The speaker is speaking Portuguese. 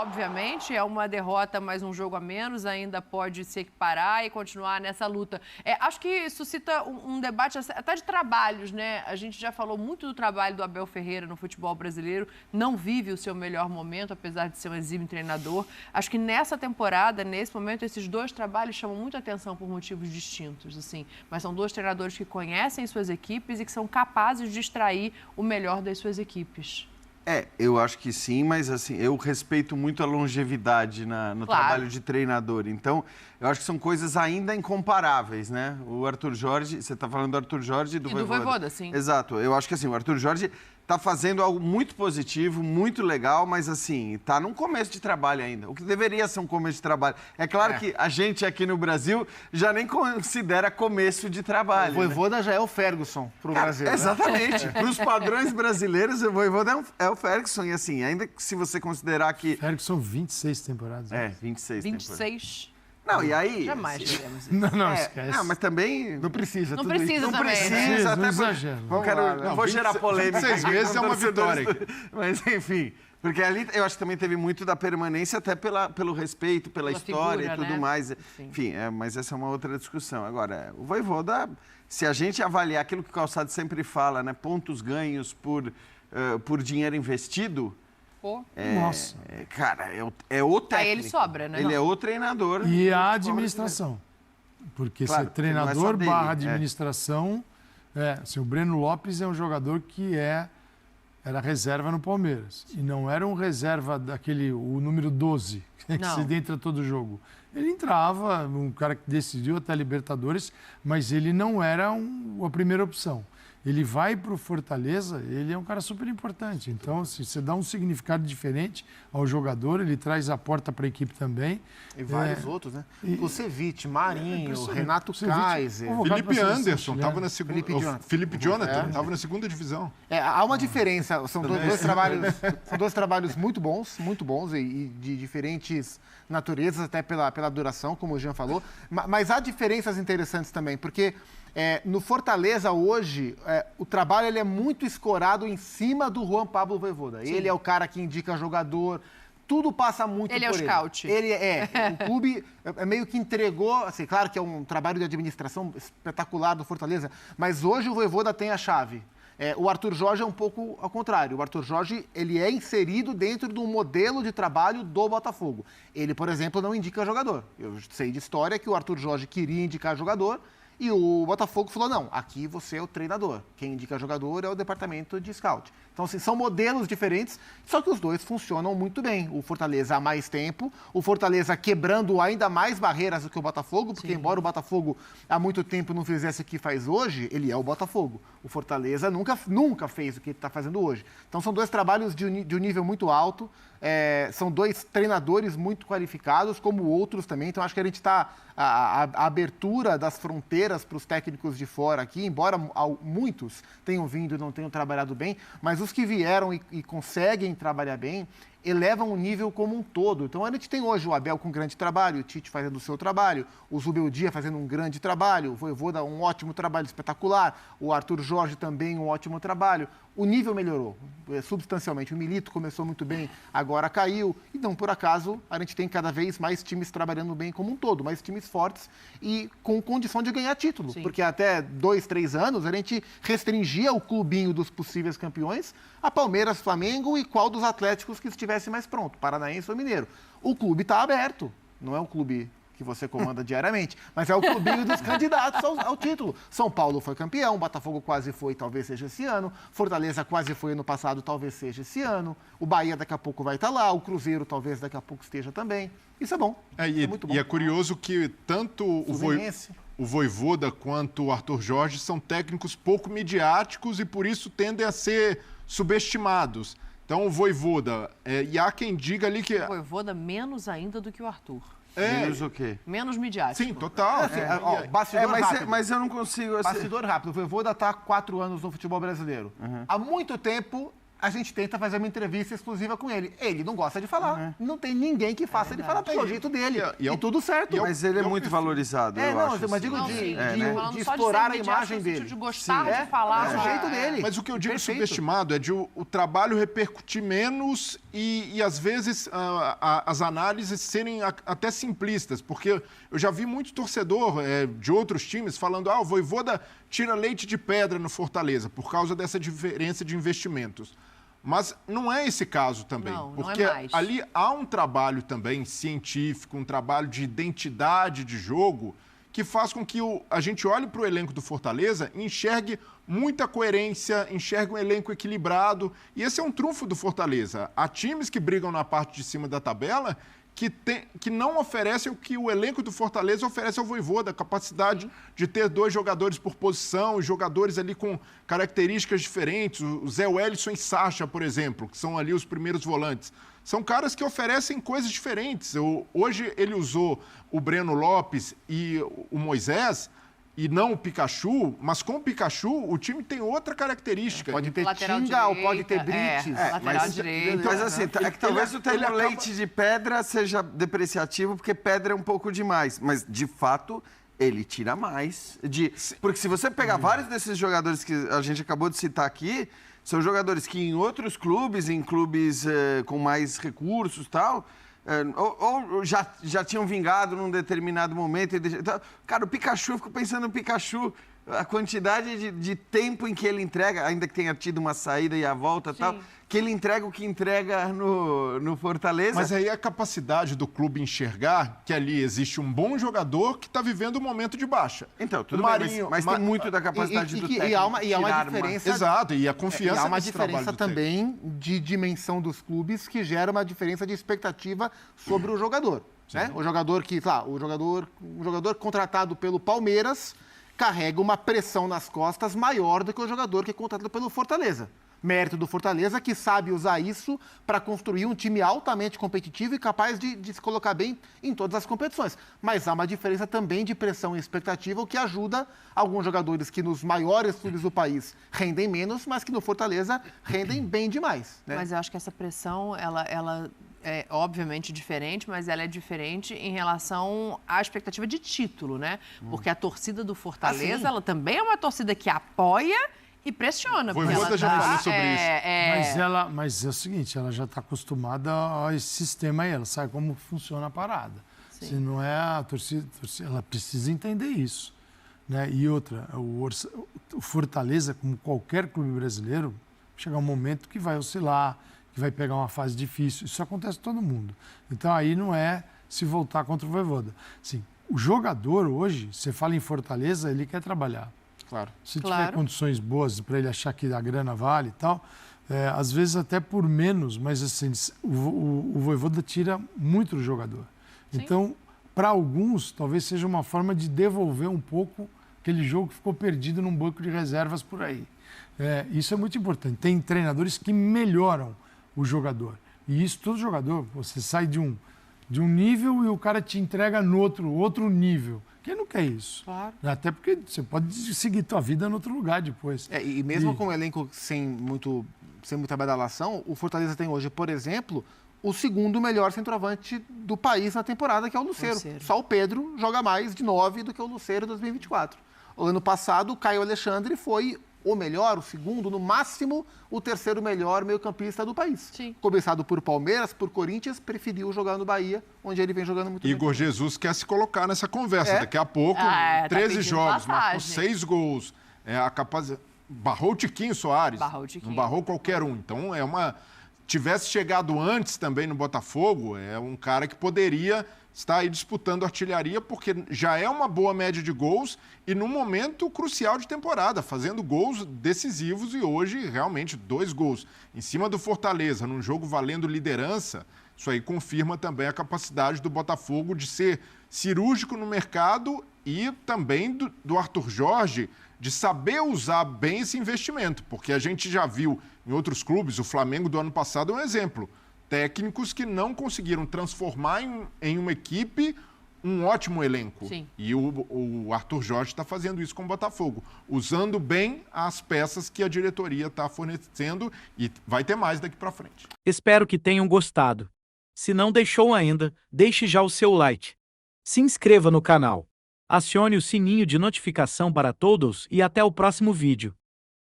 Obviamente, é uma derrota, mas um jogo a menos, ainda pode se equiparar e continuar nessa luta. Acho que suscita um debate até de trabalhos, né? A gente já falou muito do trabalho do Abel Ferreira no futebol brasileiro, não vive o seu melhor momento, apesar de ser um exímio treinador. Acho que nessa temporada, nesse momento, esses dois trabalhos chamam muita atenção por motivos distintos, assim. Mas são dois treinadores que conhecem suas equipes e que são capazes de extrair o melhor das suas equipes. Eu acho que sim, mas assim, eu respeito muito a longevidade no trabalho de treinador. Então, eu acho que são coisas ainda incomparáveis, né? O Arthur Jorge, você está falando do Arthur Jorge e do Vojvoda. Do Vojvoda, sim. Exato. Eu acho que assim, o Arthur Jorge está fazendo algo muito positivo, muito legal, mas assim, está num começo de trabalho ainda. O que deveria ser um começo de trabalho. É claro que a gente aqui no Brasil já nem considera começo de trabalho. O Vojvoda já é o Ferguson para o Brasil. Exatamente. Para os padrões brasileiros, o Vojvoda é o Ferguson. E assim, ainda que se você considerar que... Ferguson, 26 temporadas. 26 temporadas. Não, e aí... Jamais teremos isso. Não, esquece. Não, mas também... Não precisa. Não precisa Não também. precisa, Não até exagero. Não vou gerar polêmica. 26 vezes é uma vitória. Mas, enfim... Porque ali eu acho que também teve muito da permanência, até pelo respeito, pela história figura, e tudo né? mais. Sim. Enfim, mas essa é uma outra discussão. Agora, o Vojvoda, se a gente avaliar aquilo que o Calçado sempre fala, né? Pontos ganhos por dinheiro investido... Nossa. Cara, é o técnico. Aí ele sobra, né? Ele é o treinador. E a administração. Porque Claro, ser treinador não é só dele, barra administração... assim, o Breno Lopes é um jogador que era reserva no Palmeiras. E não era um reserva o número 12, que se entra todo jogo. Ele entrava, um cara que decidiu até a Libertadores, mas ele não era a primeira opção. Ele vai para o Fortaleza, ele é um cara super importante. Então, assim, você dá um significado diferente ao jogador, ele traz a porta para a equipe também. E vários outros, né? Kusevich, Marinho, Renato Kaiser. Felipe Anderson estava na segunda. Felipe Jonathan estava na segunda divisão. Há uma diferença. São dois trabalhos muito bons e de diferentes naturezas, até pela duração, como o Jean falou. Mas há diferenças interessantes também, porque no Fortaleza hoje, o trabalho ele é muito escorado em cima do Juan Pablo Vojvoda. Sim. Ele é o cara que indica jogador, tudo passa muito por ele. Ele é o scout. O clube meio que entregou, assim, claro que é um trabalho de administração espetacular do Fortaleza, mas hoje o Vojvoda tem a chave. O Arthur Jorge é um pouco ao contrário. O Arthur Jorge, ele é inserido dentro do modelo de trabalho do Botafogo. Ele, por exemplo, não indica jogador. Eu sei de história que o Arthur Jorge queria indicar jogador, e o Botafogo falou, não, aqui você é o treinador. Quem indica jogador é o departamento de scout. Então, assim, são modelos diferentes, só que os dois funcionam muito bem. O Fortaleza há mais tempo, o Fortaleza quebrando ainda mais barreiras do que o Botafogo, porque embora o Botafogo há muito tempo não fizesse o que faz hoje, ele é o Botafogo. O Fortaleza nunca fez o que ele está fazendo hoje. Então, são dois trabalhos de um nível muito alto, são dois treinadores muito qualificados, como outros também. Então, acho que a gente está... A abertura das fronteiras para os técnicos de fora aqui, embora muitos tenham vindo e não tenham trabalhado bem, mas os que vieram e conseguem trabalhar bem, elevam o nível como um todo. Então, a gente tem hoje o Abel com um grande trabalho, o Tite fazendo o seu trabalho, o Zubeldia fazendo um grande trabalho, o Vojvoda um ótimo trabalho espetacular, o Arthur Jorge também um ótimo trabalho. O nível melhorou substancialmente. O Milito começou muito bem, agora caiu. E não por acaso, a gente tem cada vez mais times trabalhando bem como um todo, mais times fortes e com condição de ganhar título. Sim. Porque até 2, 3 anos, a gente restringia o clubinho dos possíveis campeões a Palmeiras, Flamengo e qual dos Atléticos que estivesse mais pronto, Paranaense ou Mineiro. O clube está aberto, não é um clube que você comanda diariamente, mas é o clubinho dos candidatos ao título. São Paulo foi campeão, Botafogo quase foi, talvez seja esse ano, Fortaleza quase foi ano passado, talvez seja esse ano, o Bahia daqui a pouco vai estar lá, o Cruzeiro talvez daqui a pouco esteja também. Isso é bom, é muito bom. E é curioso que tanto o Vojvoda quanto o Arthur Jorge são técnicos pouco midiáticos e por isso tendem a ser subestimados. Então, o Vojvoda, e há quem diga ali que... O Vojvoda menos ainda do que o Arthur. Menos o quê? Menos midiático. Sim, total. Bastidor rápido. Mas eu não consigo... Bastidor rápido. O Vojvoda está há 4 anos no futebol brasileiro. Há muito tempo, a gente tenta fazer uma entrevista exclusiva com ele. Ele não gosta de falar. Não tem ninguém que faça ele falar, porque é o jeito dele. E tudo certo. Mas ele é muito valorizado, eu acho. Mas digo de explorar a imagem dele. De gostar de falar. É o jeito dele. Mas o que eu digo subestimado é de o trabalho repercutir menos e às vezes, as análises serem até simplistas. Porque eu já vi muito torcedor de outros times falando o Vojvoda tira leite de pedra no Fortaleza por causa dessa diferença de investimentos. Mas não é esse caso também, porque ali há um trabalho também científico, um trabalho de identidade de jogo que faz com que a gente olhe para o elenco do Fortaleza e enxergue muita coerência, enxergue um elenco equilibrado. E esse é um trunfo do Fortaleza. Há times que brigam na parte de cima da tabela que não oferecem o que o elenco do Fortaleza oferece ao Vojvoda, a capacidade de ter 2 jogadores por posição, jogadores ali com características diferentes, o Zé Wellison e Sacha, por exemplo, que são ali os primeiros volantes. São caras que oferecem coisas diferentes. Hoje ele usou o Breno Lopes e o Moisés, e não o Pikachu, mas com o Pikachu o time tem outra característica. Pode ter Tinga ou pode ter Brites. Mas assim, é que talvez o termo leite de pedra seja depreciativo, porque pedra é um pouco demais. Mas, de fato, ele tira mais. Porque se você pegar vários desses jogadores que a gente acabou de citar aqui, são jogadores que em outros clubes, em clubes com mais recursos e tal... ou já tinham vingado num determinado momento. Cara, o Pikachu, eu fico pensando no Pikachu, a quantidade de tempo em que ele entrega, ainda que tenha tido uma saída e a volta e tal, que ele entrega o que entrega no Fortaleza. Mas aí a capacidade do clube enxergar que ali existe um bom jogador que está vivendo um momento de baixa. Então, tudo bem, mas tem muito da capacidade do técnico. E há uma diferença... Exato, e a confiança há uma diferença também de dimensão dos clubes que gera uma diferença de expectativa sobre o jogador. Né? O jogador que, um jogador contratado pelo Palmeiras carrega uma pressão nas costas maior do que o jogador que é contratado pelo Fortaleza. Mérito do Fortaleza, que sabe usar isso para construir um time altamente competitivo e capaz de se colocar bem em todas as competições. Mas há uma diferença também de pressão e expectativa, o que ajuda alguns jogadores que nos maiores clubes do país rendem menos, mas que no Fortaleza rendem bem demais. Né? Mas eu acho que essa pressão, ela é obviamente diferente, mas ela é diferente em relação à expectativa de título, né? Porque a torcida do Fortaleza, ela também é uma torcida que apoia e pressiona. Vojvoda já falou sobre isso. Mas é o seguinte, ela já está acostumada a esse sistema aí, ela sabe como funciona a parada. Sim. Se não é a torcida, ela precisa entender isso. Né? E outra, o Fortaleza, como qualquer clube brasileiro, chega um momento que vai oscilar, que vai pegar uma fase difícil. Isso acontece com todo mundo. Então aí não é se voltar contra o Vojvoda. Assim, o jogador hoje, você fala em Fortaleza, ele quer trabalhar. Claro. Se tiver condições boas para ele achar que a grana vale e tal, às vezes até por menos, mas assim, o Vojvoda tira muito do jogador. Sim. Então, para alguns, talvez seja uma forma de devolver um pouco aquele jogo que ficou perdido num banco de reservas por aí. Isso é muito importante. Tem treinadores que melhoram o jogador. E isso, todo jogador, você sai de um nível e o cara te entrega no outro nível. Quem não quer isso? Claro. Até porque você pode seguir tua vida em outro lugar depois. E mesmo com um elenco sem muita badalação, o Fortaleza tem hoje, por exemplo, o segundo melhor centroavante do país na temporada, que é o Lucero. Só o Pedro joga mais de 9 do que o Lucero em 2024. O ano passado, o Caio Alexandre foi o melhor, o segundo, no máximo, o terceiro melhor meio-campista do país. Sim. Começado por Palmeiras, por Corinthians, preferiu jogar no Bahia, onde ele vem jogando muito bem. Igor Jesus quer se colocar nessa conversa. Daqui a pouco, 13 jogos, marcou 6 gols. Barrou o Tiquinho Soares. Não barrou qualquer um. Então, tivesse chegado antes também no Botafogo, é um cara que poderia estar aí disputando artilharia, porque já é uma boa média de gols e num momento crucial de temporada, fazendo gols decisivos, e hoje realmente 2 gols em cima do Fortaleza, num jogo valendo liderança. Isso aí confirma também a capacidade do Botafogo de ser cirúrgico no mercado e também do Arthur Jorge de saber usar bem esse investimento, porque a gente já viu em outros clubes, o Flamengo do ano passado é um exemplo. Técnicos que não conseguiram transformar em uma equipe um ótimo elenco. Sim. E o Arthur Jorge está fazendo isso com o Botafogo, usando bem as peças que a diretoria está fornecendo e vai ter mais daqui para frente. Espero que tenham gostado. Se não deixou ainda, deixe já o seu like. Se inscreva no canal. Acione o sininho de notificação para todos e até o próximo vídeo.